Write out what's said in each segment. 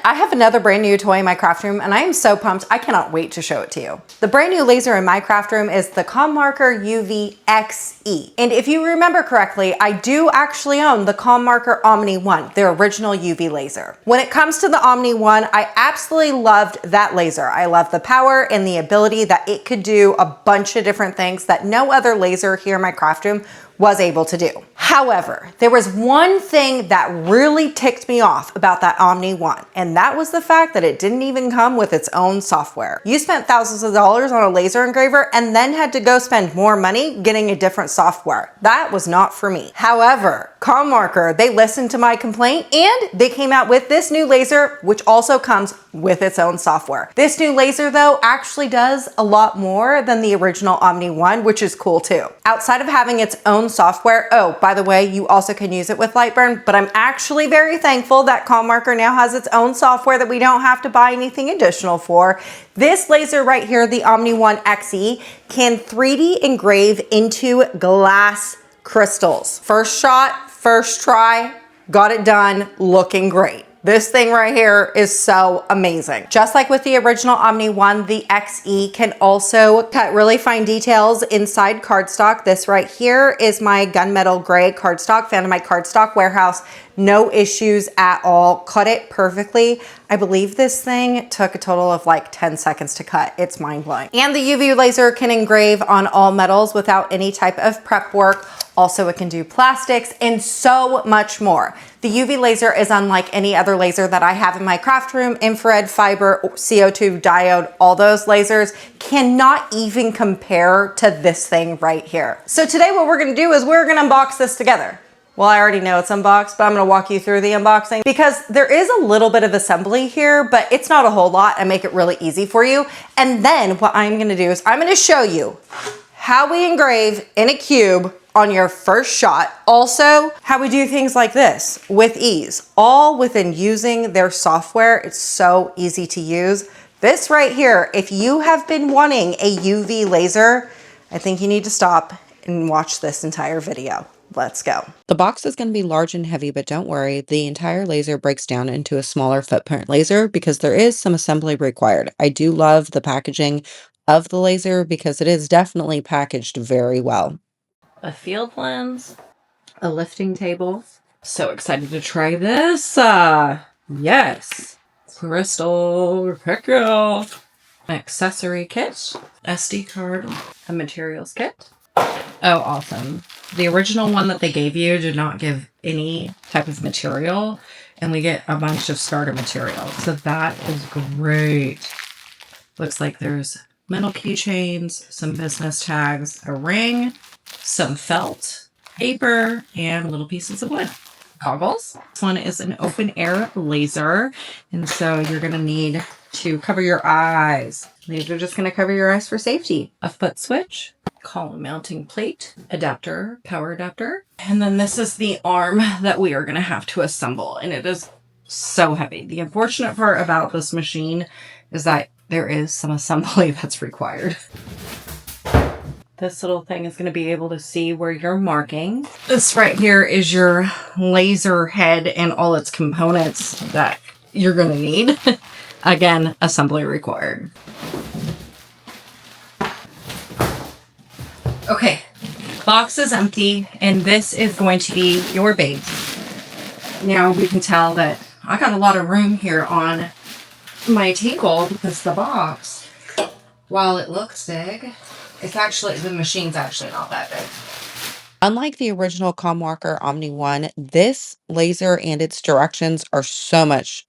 I have another brand new toy in my craft room and I am so pumped. I cannot wait to show it to you. The brand new laser in my craft room is the Commarker UV XE. And if you remember correctly, I do actually own the Commarker Omni 1, their original UV laser. When it comes to the Omni 1, I absolutely loved that laser. I love the power and the ability that it could do a bunch of different things that no other laser here in my craft room was able to do. However, there was one thing that really ticked me off about that Omni 1, and that was the fact that it didn't even come with its own software. You spent thousands of dollars on a laser engraver and then had to go spend more money getting a different software. That was not for me. However, Commarker, they listened to my complaint and they came out with this new laser, which also comes with its own software. This new laser though actually does a lot more than the original Omni 1, which is cool too. Outside of having its own software, oh, by the way, you also can use it with LightBurn, but I'm actually very thankful that Commarker now has its own software that we don't have to buy anything additional for. This laser right here, the Omni 1 XE, can 3D engrave into glass crystals. First shot, first try, got it done, looking great. This thing right here is so amazing. Just like with the original Omni 1, the XE can also cut really fine details inside cardstock. This right here is my gunmetal gray cardstock, found in my cardstock warehouse. No issues at all, cut it perfectly. I believe this thing took a total of like 10 seconds to cut. It's mind blowing. And the UV laser can engrave on all metals without any type of prep work. Also, it can do plastics and so much more. The UV laser is unlike any other laser that I have in my craft room. Infrared, fiber, CO2, diode, all those lasers cannot even compare to this thing right here. So today what we're gonna do is we're gonna unbox this together. Well, I already know it's unboxed, but I'm gonna walk you through the unboxing because there is a little bit of assembly here, but it's not a whole lot and make it really easy for you. And then what I'm gonna do is I'm gonna show you how we engrave in a cube on your first shot. Also, how we do things like this with ease, all within using their software. It's so easy to use. This right here, if you have been wanting a UV laser, I think you need to stop and watch this entire video. Let's go. The box is going to be large and heavy, but don't worry, the entire laser breaks down into a smaller footprint laser because there is some assembly required. I do love the packaging of the laser because it is definitely packaged very well. A field lens, a lifting table. So excited to try this. Yes. Crystal pickle. An accessory kit, SD card, a materials kit. Oh, awesome. The original one that they gave you did not give any type of material, and we get a bunch of starter material. So that is great. Looks like there's metal keychains, some business tags, a ring, some felt, paper, and little pieces of wood. Goggles. This one is an open air laser, and so you're going to need to cover your eyes. These are just going to cover your eyes for safety. A foot switch, column mounting plate, adapter, power adapter, and then this is the arm that we are going to have to assemble, and it is so heavy. The unfortunate part about this machine is that there is some assembly that's required. This little thing is going to be able to see where you're marking. This right here is your laser head and all its components that you're going to need. Again, assembly required. Okay, box is empty, and this is going to be your base. Now we can tell that I got a lot of room here on my table because the box, while it looks big, it's actually, the machine's actually not that big. Unlike the original Commarker Omni 1, this laser and its directions are so much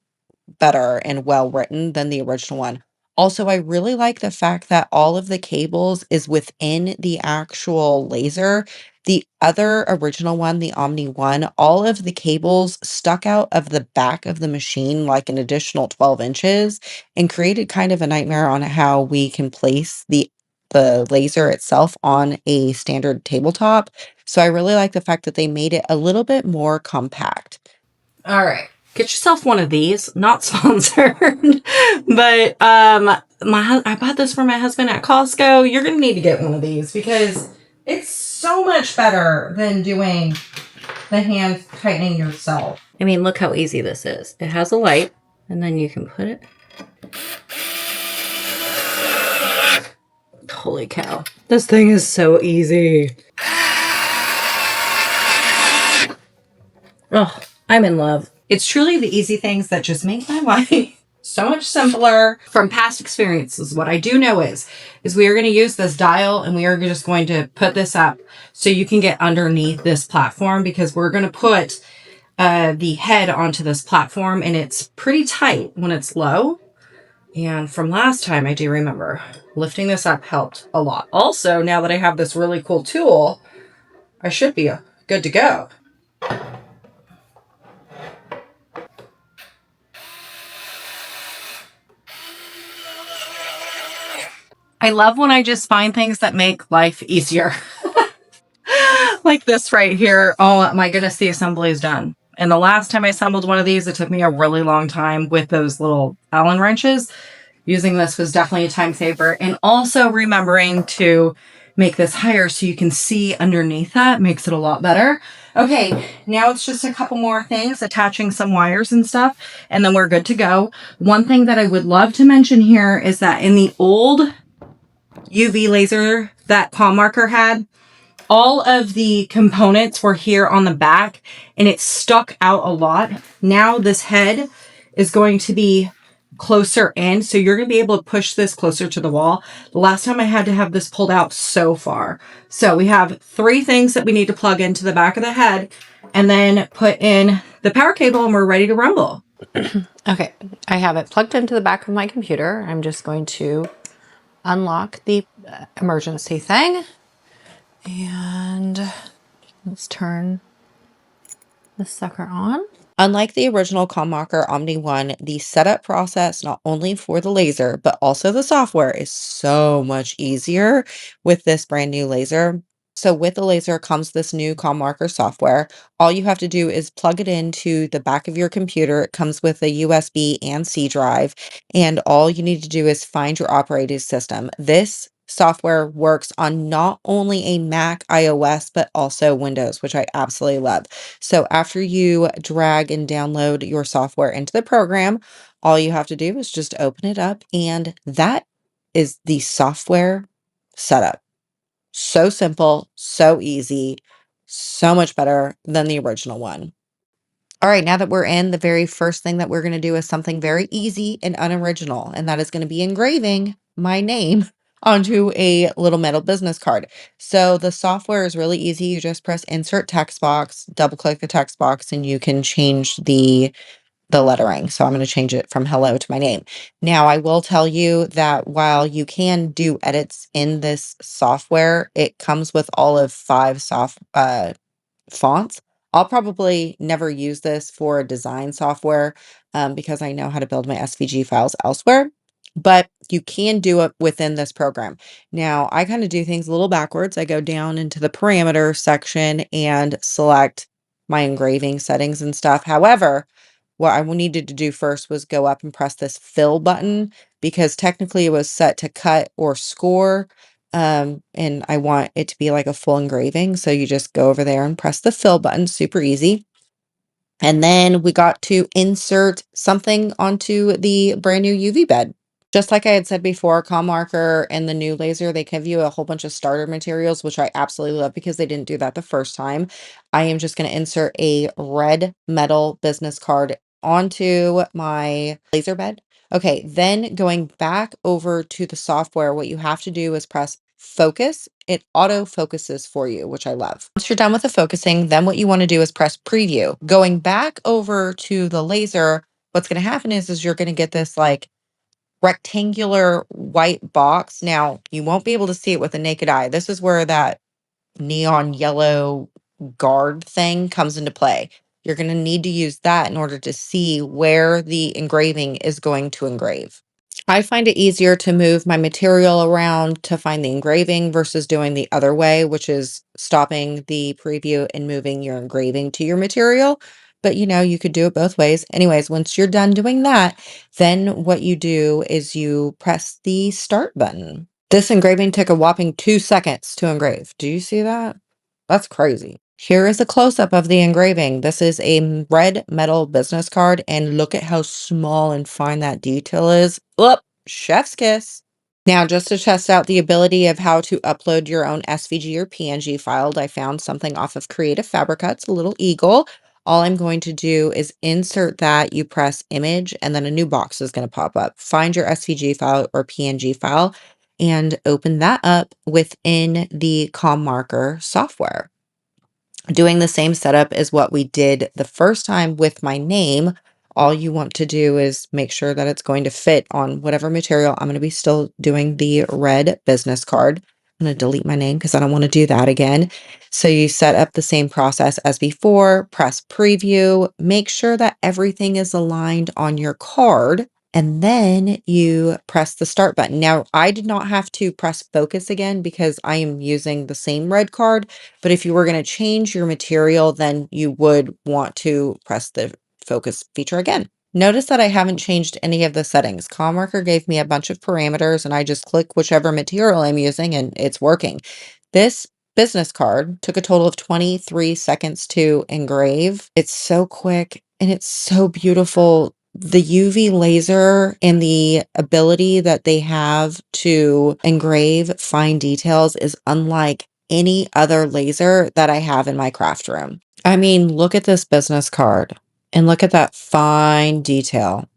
better and well written than the original one. Also, I really like the fact that all of the cables is within the actual laser. The other original one, the Omni 1, all of the cables stuck out of the back of the machine like an additional 12 inches and created kind of a nightmare on how we can place the laser itself on a standard tabletop. So I really like the fact that they made it a little bit more compact. All right. Get yourself one of these, not sponsored, but I bought this for my husband at Costco. You're going to need to get one of these because it's so much better than doing the hand tightening yourself. I mean, look how easy this is. It has a light, And then you can put it. Holy cow. This thing is so easy. Oh, I'm in love. It's truly the easy things that just make my life so much simpler. From past experiences, what I do know is we are going to use this dial and we are just going to put this up so you can get underneath this platform, because we're going to put the head onto this platform and it's pretty tight when it's low. And from last time, I do remember lifting this up helped a lot. Also, now that I have this really cool tool, I should be good to go. I love when I just find things that make life easier. Like this right here. Oh my goodness, the assembly is done. And the last time I assembled one of these, it took me a really long time with those little Allen wrenches. Using this was definitely a time saver. And also remembering to make this higher so you can see underneath that makes it a lot better. Okay, now it's just a couple more things, attaching some wires and stuff, and then we're good to go. One thing that I would love to mention here is that in the old UV laser that Commarker had, all of the components were here on the back and it stuck out a lot. Now this head is going to be closer in, so you're going to be able to push this closer to the wall. The last time I had to have this pulled out so far. So we have 3 things that we need to plug into the back of the head and then put in the power cable and we're ready to rumble. Okay, I have it plugged into the back of my computer. I'm just going to unlock the emergency thing and let's turn this sucker on. Unlike the original Commarker Omni 1, the setup process, not only for the laser, but also the software, is so much easier with this brand new laser. So with the laser comes this new Commarker software. All you have to do is plug it into the back of your computer. It comes with a USB and C drive, and all you need to do is find your operating system. This software works on not only a Mac iOS, but also Windows, which I absolutely love. So after you drag and download your software into the program, all you have to do is just open it up, and that is the software setup. So simple, so easy, so much better than the original one. All right, now that we're in, the very first thing that we're going to do is something very easy and unoriginal, and that is going to be engraving my name onto a little metal business card. So the software is really easy. You just press insert text box, double click the text box, and you can change the lettering. So I'm going to change it from hello to my name. Now, I will tell you that while you can do edits in this software, it comes with all of 5 fonts. I'll probably never use this for design software because I know how to build my SVG files elsewhere, but you can do it within this program. Now, I kind of do things a little backwards. I go down into the parameter section and select my engraving settings and stuff. However, what I needed to do first was go up and press this fill button, because technically it was set to cut or score. And I want it to be like a full engraving. So you just go over there and press the fill button, super easy. And then we got to insert something onto the brand new UV bed. Just like I had said before, Commarker and the new laser, they give you a whole bunch of starter materials, which I absolutely love because they didn't do that the first time. I am just going to insert a red metal business card onto my laser bed. Okay, then going back over to the software, what you have to do is press focus. It auto focuses for you, which I love. Once you're done with the focusing, then what you want to do is press preview. Going back over to the laser, what's going to happen is you're going to get this like rectangular white box. Now, you won't be able to see it with the naked eye. This is where that neon yellow guard thing comes into play. You're going to need to use that in order to see where the engraving is going to engrave. I find it easier to move my material around to find the engraving versus doing the other way, which is stopping the preview and moving your engraving to your material. But you could do it both ways. Anyways, once you're done doing that, then what you do is you press the start button. This engraving took a whopping 2 seconds to engrave. Do you see that? That's crazy. Here is a close-up of the engraving. This is a red metal business card, and look at how small and fine that detail is. Oop, chef's kiss. Now, just to test out the ability of how to upload your own SVG or PNG file, I found something off of Creative Fabrica. It's a little eagle. All I'm going to do is insert that. You press image, and then a new box is going to pop up. Find your SVG file or PNG file and open that up within the Commarker software. Doing the same setup as what we did the first time with my name. All you want to do is make sure that it's going to fit on whatever material. I'm going to be still doing the red business card. I'm going to delete my name because I don't want to do that again. So you set up the same process as before, press preview, make sure that everything is aligned on your card, and then you press the start button. Now, I did not have to press focus again because I am using the same red card. But if you were going to change your material, then you would want to press the focus feature again. Notice that I haven't changed any of the settings. Commarker gave me a bunch of parameters and I just click whichever material I'm using and it's working. This business card took a total of 23 seconds to engrave. It's so quick and it's so beautiful. The UV laser and the ability that they have to engrave fine details is unlike any other laser that I have in my craft room. I mean, look at this business card and look at that fine detail.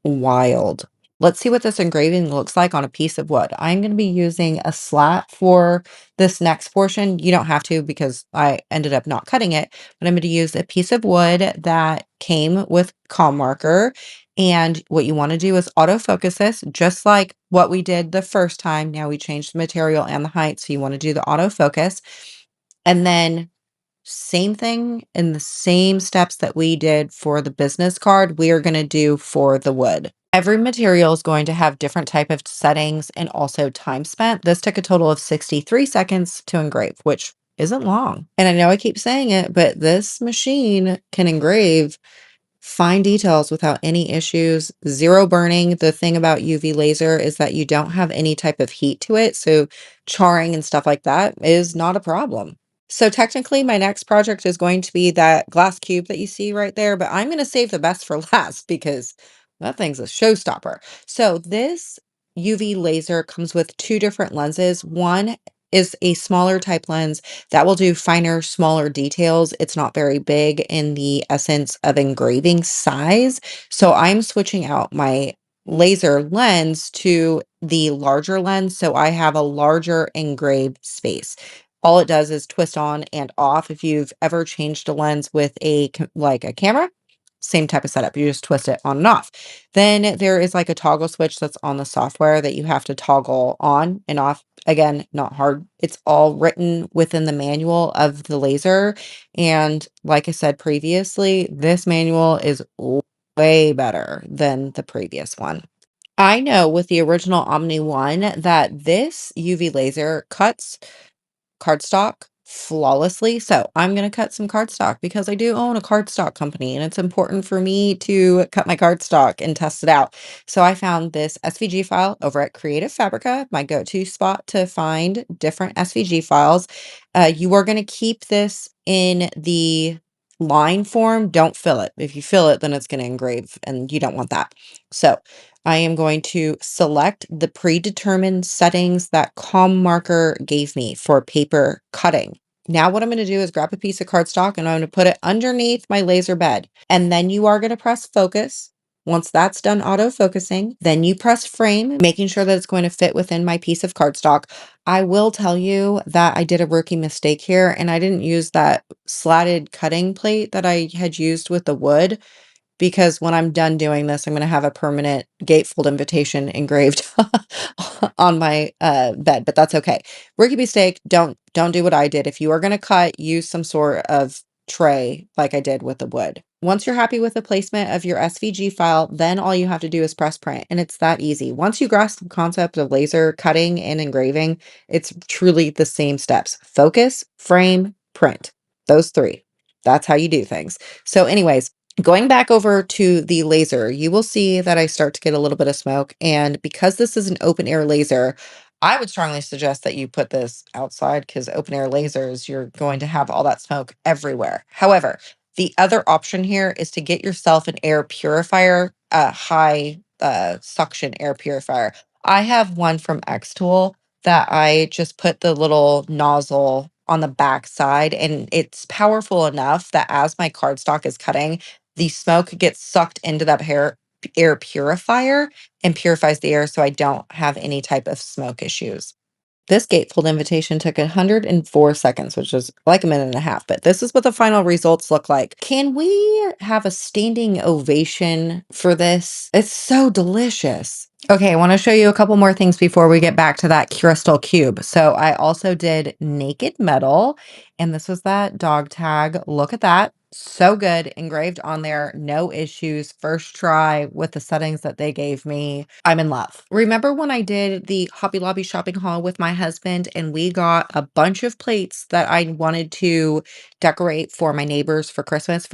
Wild. Let's see what this engraving looks like on a piece of wood. I'm going to be using a slat for this next portion. You don't have to because I ended up not cutting it, but I'm going to use a piece of wood that came with Commarker. And what you want to do is autofocus this, just like what we did the first time. Now we changed the material and the height. So you want to do the autofocus. And then same thing in the same steps that we did for the business card, we are going to do for the wood. Every material is going to have different type of settings and also time spent. This took a total of 63 seconds to engrave, which isn't long. And I know I keep saying it, but this machine can engrave fine details without any issues, zero burning. The thing about UV laser is that you don't have any type of heat to it. So charring and stuff like that is not a problem. So technically my next project is going to be that glass cube that you see right there, but I'm going to save the best for last because that thing's a showstopper. So this UV laser comes with two different lenses. One is a smaller type lens that will do finer, smaller details. It's not very big in the essence of engraving size. So I'm switching out my laser lens to the larger lens. So I have a larger engrave space. All it does is twist on and off. If you've ever changed a lens with like a camera, same type of setup. You just twist it on and off. Then there is like a toggle switch that's on the software that you have to toggle on and off. Again, not hard. It's all written within the manual of the laser. And like I said previously, this manual is way better than the previous one. I know with the original Omni one that this UV laser cuts cardstock flawlessly. So I'm going to cut some cardstock because I do own a cardstock company and it's important for me to cut my cardstock and test it out. So I found this SVG file over at Creative Fabrica, my go-to spot to find different SVG files. You are going to keep this in the line form. Don't fill it. If you fill it, then it's going to engrave and you don't want that. So I am going to select the predetermined settings that Commarker gave me for paper cutting. Now what I'm going to do is grab a piece of cardstock and I'm going to put it underneath my laser bed. And then you are going to press focus. Once that's done auto-focusing, then you press frame, making sure that it's going to fit within my piece of cardstock. I will tell you that I did a rookie mistake here and I didn't use that slatted cutting plate that I had used with the wood, because when I'm done doing this, I'm going to have a permanent gatefold invitation engraved on my bed, but that's okay. Rookie mistake. Don't do what I did. If you are going to cut, use some sort of tray like I did with the wood. Once you're happy with the placement of your SVG file, then all you have to do is press print, and it's that easy. Once you grasp the concept of laser cutting and engraving, it's truly the same steps. Focus, frame, print. Those three. That's how you do things. So anyways, going back over to the laser, you will see that I start to get a little bit of smoke. And because this is an open air laser, I would strongly suggest that you put this outside because open air lasers, you're going to have all that smoke everywhere. However, the other option here is to get yourself an air purifier, a high suction air purifier. I have one from Xtool that I just put the little nozzle on the back side, and it's powerful enough that as my cardstock is cutting, the smoke gets sucked into that air purifier and purifies the air so I don't have any type of smoke issues. This gatefold invitation took 104 seconds, which is like a minute and a half, but this is what the final results look like. Can we have a standing ovation for this? It's so delicious. Okay, I want to show you a couple more things before we get back to that crystal cube. So I also did naked metal, and this was that dog tag. Look at that. So good, engraved on there, no issues. First try with the settings that they gave me. I'm in love. Remember when I did the Hobby Lobby shopping haul with my husband and we got a bunch of plates that I wanted to decorate for my neighbors for Christmas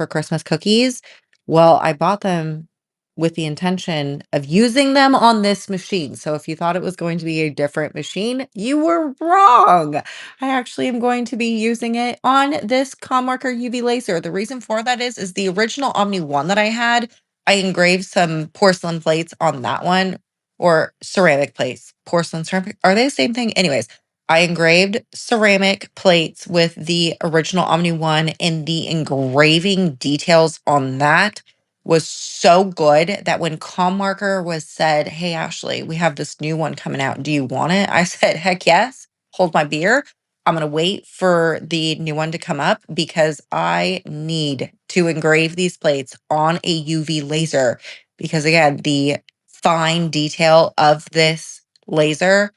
cookies? Well, I bought them with the intention of using them on this machine. So if you thought it was going to be a different machine, you were wrong. I actually am going to be using it on this Commarker UV laser. The reason for that is the original Omni 1 that I had, I engraved some porcelain plates on that one, or ceramic plates. Porcelain, ceramic, are they the same thing? Anyways, I engraved ceramic plates with the original Omni 1, and the engraving details on that was so good that when Commarker was said, "Hey Ashley, we have this new one coming out. Do you want it?" I said, "Heck yes. Hold my beer. I'm going to wait for the new one to come up because I need to engrave these plates on a UV laser because again, the fine detail of this laser,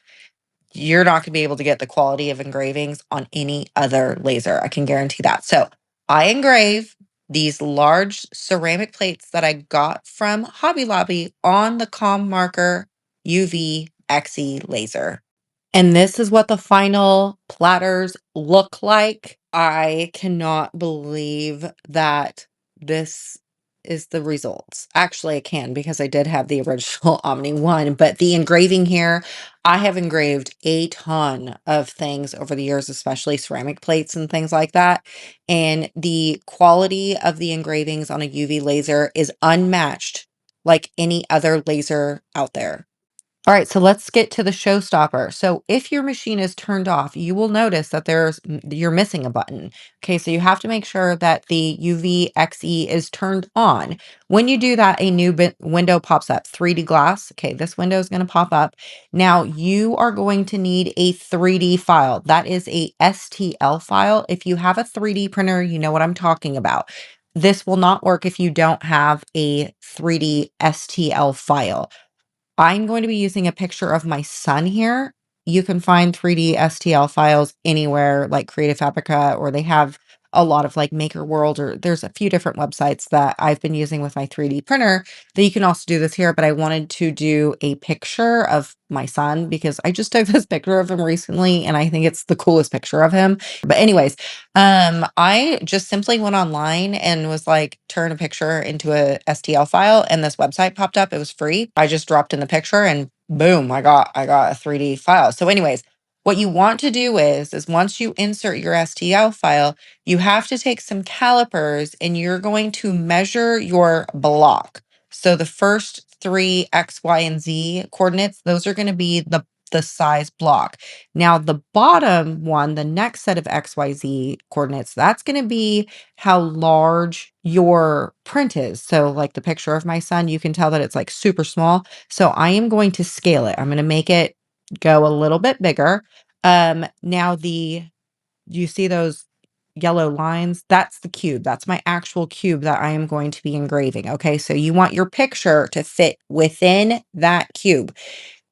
you're not going to be able to get the quality of engravings on any other laser. I can guarantee that." So I engrave these large ceramic plates that I got from Hobby Lobby on the Commarker UV XE laser. And this is what the final platters look like. I cannot believe that this is the results. Actually, I can because I did have the original Omni 1, but the engraving here, I have engraved a ton of things over the years, especially ceramic plates and things like that. And the quality of the engravings on a UV laser is unmatched like any other laser out there. All right, so let's get to the showstopper. So if your machine is turned off, you will notice that you're missing a button. Okay, so you have to make sure that the UV XE is turned on. When you do that, a new window pops up, 3D glass. Okay, this window is going to pop up. Now you are going to need a 3D file. That is a STL file. If you have a 3D printer, you know what I'm talking about. This will not work if you don't have a 3D STL file. I'm going to be using a picture of my son here. You can find 3D STL files anywhere like Creative Fabrica, or they have a lot of like Maker World, or there's a few different websites that I've been using with my 3D printer that you can also do this here. But I wanted to do a picture of my son because I just took this picture of him recently and I think it's the coolest picture of him. But anyways, I just simply went online and was like, turn a picture into a STL file, and this website popped up. It was free. I just dropped in the picture and boom, I got a 3D file. So anyways, what you want to do is once you insert your STL file, you have to take some calipers and you're going to measure your block. So the first three X, Y, and Z coordinates, those are going to be the size block. Now, the bottom one, the next set of XYZ coordinates, that's going to be how large your print is. So, like the picture of my son, you can tell that it's like super small. So, I am going to scale it. I'm going to make it go a little bit bigger. Now, you see those yellow lines? That's the cube. That's my actual cube that I am going to be engraving. Okay, so you want your picture to fit within that cube.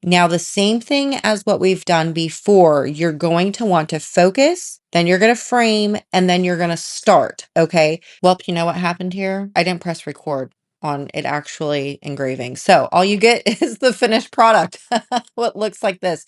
Now, the same thing as what we've done before, you're going to want to focus, then you're going to frame, and then you're going to start. Okay. Well, you know what happened here? I didn't press record on it actually engraving. So all you get is the finished product. What looks like this.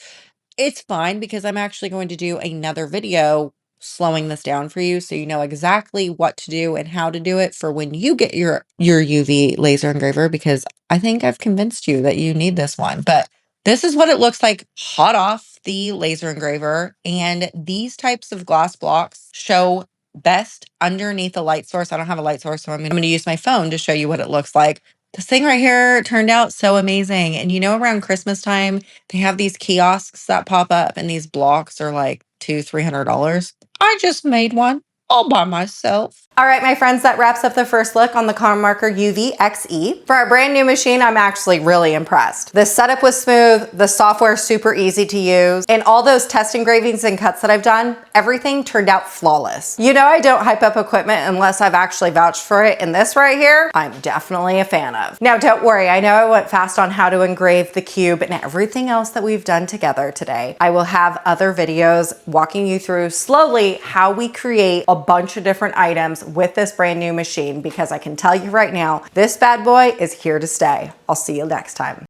It's fine because I'm actually going to do another video slowing this down for you so you know exactly what to do and how to do it for when you get your UV laser engraver, because I think I've convinced you that you need this one. But This is what it looks like hot off the laser engraver. And these types of glass blocks show best underneath a light source. I don't have a light source, so I'm going to use my phone to show you what it looks like. This thing right here turned out so amazing. And you know, around Christmas time, they have these kiosks that pop up and these blocks are like $200-300. I just made one all by myself. All right, my friends, that wraps up the first look on the Commarker UV XE. For a brand new machine, I'm actually really impressed. The setup was smooth, the software super easy to use, and all those test engravings and cuts that I've done, everything turned out flawless. You know I don't hype up equipment unless I've actually vouched for it, and this right here, I'm definitely a fan of. Now don't worry, I know I went fast on how to engrave the cube and everything else that we've done together today. I will have other videos walking you through slowly how we create a bunch of different items with this brand new machine, because I can tell you right now, this bad boy is here to stay. I'll see you next time.